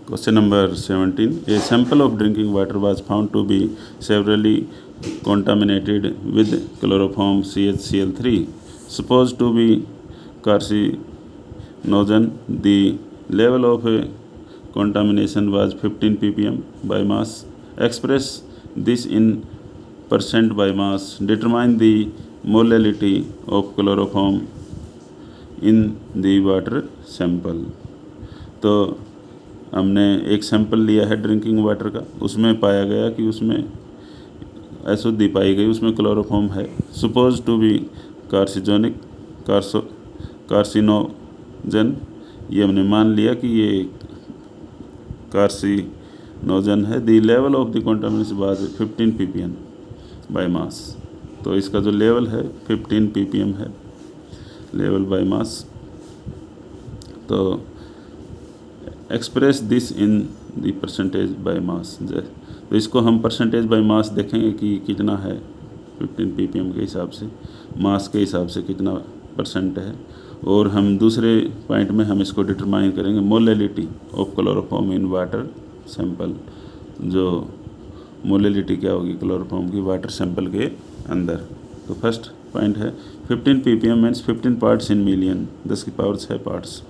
Question number 17. A sample of drinking water was found to be severely contaminated with chloroform CHCl3, supposed to be carcinogen. The level of contamination was 15 ppm by mass. Express this in percent by mass. Determine the molality of chloroform in the water sample. तो हमने एक sample लिया है drinking water का, उसमें पाया गया कि उसमें अशुद्धि पाई गई, उसमें क्लोरोफॉर्म है। सुपोज टू बी कार्सिनोजन, ये हमने मान लिया कि ये कार्सिनोजन है। The level of the contamination was 15 ppm bye mass. तो इसका जो लेवल है 15 ppm है, लेवल बाय मास। तो express this in the percentage by mass. तो इसको हम परसेंटेज बाय मास देखेंगे कि कितना है 15 ppm के हिसाब से, मास के हिसाब से कितना परसेंट है। और हम दूसरे पॉइंट में हम इसको डिटरमाइन करेंगे molality of chloroform in water sample. जो मोलैलिटी क्या होगी क्लोरोफॉर्म की वाटर सैंपल के अंदर। तो फर्स्ट पॉइंट है 15 ppm means 15 parts in million, 10 की पावर 6 पार्ट्स।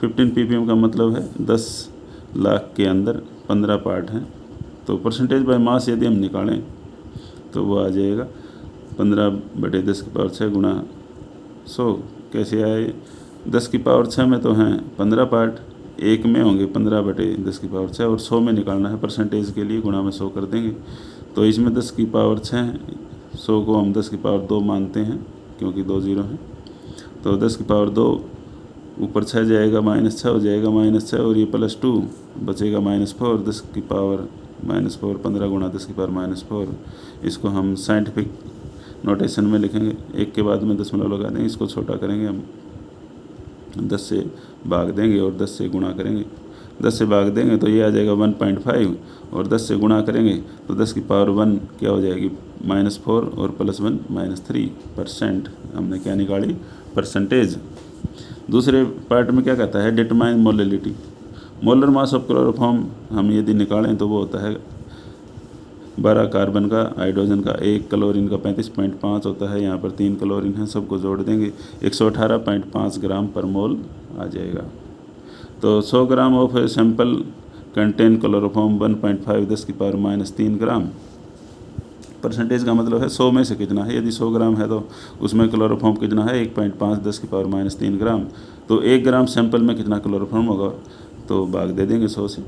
15 ppm का मतलब है 10 लाख के अंदर 15 पार्ट हैं। तो परसेंटेज बाय मास यदि हम निकालें तो वो आ जाएगा 15/10 की पावर 6 गुणा 100। कैसे आए? 10 की पावर 6 में तो हैं 15 पार्ट, एक में होंगे 15/10 की पावर 6, और 100 में निकालना है परसेंटेज के लिए, गुणा में 100 कर देंगे। तो इसमें 10 की पावर 6 है, 100 को हम 10 की पावर 2 मानते हैं क्योंकि 2 0 हैं। तो 10 की पावर 2 ऊपर 6 जाएगा, -6 हो जाएगा, -6 और ये +2 बचेगा -4, 10 की पावर -4, 15 गुणा 10 की पावर -4। इसको हम साइंटिफिक नोटेशन में लिखेंगे, एक के बाद में दशमलव लगा देंगे, इसको छोटा करेंगे हम, 10 से भाग देंगे और 10 से गुणा करेंगे। 10 से भाग देंगे तो ये आ जाएगा 1.5, और 10 से गुणा करेंगे तो 10 की पावर 1 क्या हो जाएगी -4 और +1 -3%। हमने क्या निकाली? परसेंटेज। दूसरे पार्ट में क्या कहता है? Determine molality. Molar mass of chloroform हम यदि निकालें तो वो होता है 12 कार्बन का, हाइड्रोजन का 1, क्लोरीन का 35.5 होता है। यहाँ पर 3 क्लोरीन है, सबको जोड़ देंगे 118.5 ग्राम पर मोल आ जाएगा। तो 100 gram of sample contain chloroform 1.5 10 की पावर -3 ग्राम। परसेंटेज का मतलब है 100 में से कितना है। यदि 100 ग्राम है तो उसमें क्लोरोफॉर्म कितना है 1.5 10 की पावर -3 ग्राम। तो 1 ग्राम सैंपल में कितना क्लोरोफॉर्म होगा, तो भाग दे देंगे 100 से।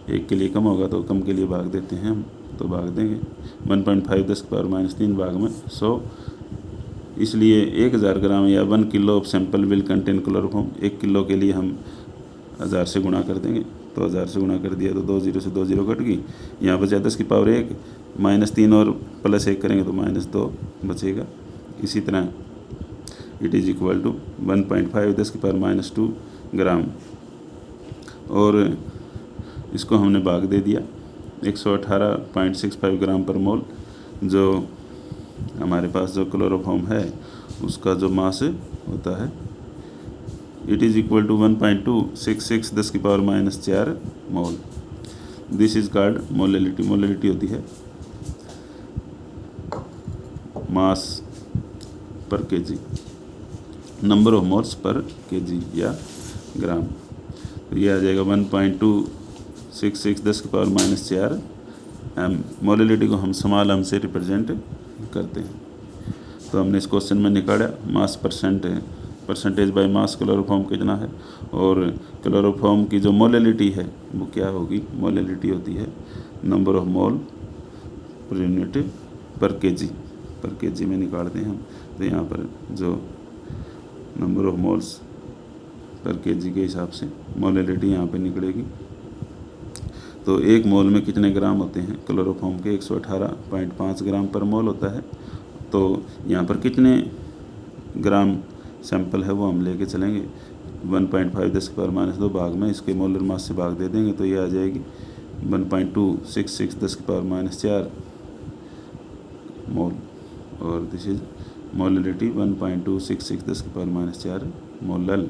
एक के लिए कम होगा तो कम के लिए भाग देते हैं हम, तो भाग देंगे 1.5 10 की पावर -3 भाग में 100। इसलिए 1000 ग्राम या 1 kilo of sample will contain chloroform. 1 kilo के लिए हम 1000 से गुणा कर देंगे, तो 1000 से गुणा कर दिया तो 2 0 से 2 0 कट गई। यहाँ बचा 10 की पावर 1, -3 और +1 करेंगे तो -2 बचेगा। इसी तरह इट इज़ इक्वल टू 1.5 10 की पावर -2 ग्राम, और इसको हमने भाग दे दिया 118.65 ग्राम पर मोल। जो हमारे पास जो क्लोरोफॉर्म है उसका जो मास होता है इट इज़ इक्वल टू 1.266 10 की power -4 mole. This is called molality. Molality होती है मास पर KG, number of moles per KG या ग्राम। तो ये आ जाएगा 1.266 10 की पावर -4 m। मोलैलिटी को हम स्मॉल m से रिप्रेजेंट करते हैं। तो हमने इस क्वेश्चन में निकाला mass percentage by mass chloroform कितना है, और क्लोरोफॉर्म की जो मोलैलिटी है वो क्या होगी? मोलैलिटी होती है number of mole per unit पर केजी में निकालते हैं हम। तो यहाँ पर जो number of moles per KG के हिसाब से मोलैलिटी यहाँ पे निकलेगी। तो 1 मोल में कितने ग्राम होते हैं? क्लोरोफॉर्म के 118.5 ग्राम पर मोल होता है। तो यहाँ पर कितने ग्राम सैंपल है वो हम लेके चलेंगे 1.5 10 की पावर -2 भाग में इसके मोलर मास से भाग दे देंगे, तो ये आ जाएगी 1.266 10 की पावर -4 मोल, और दिस इज मोलैलिटी 1.266 10 की पावर -4 मोलल।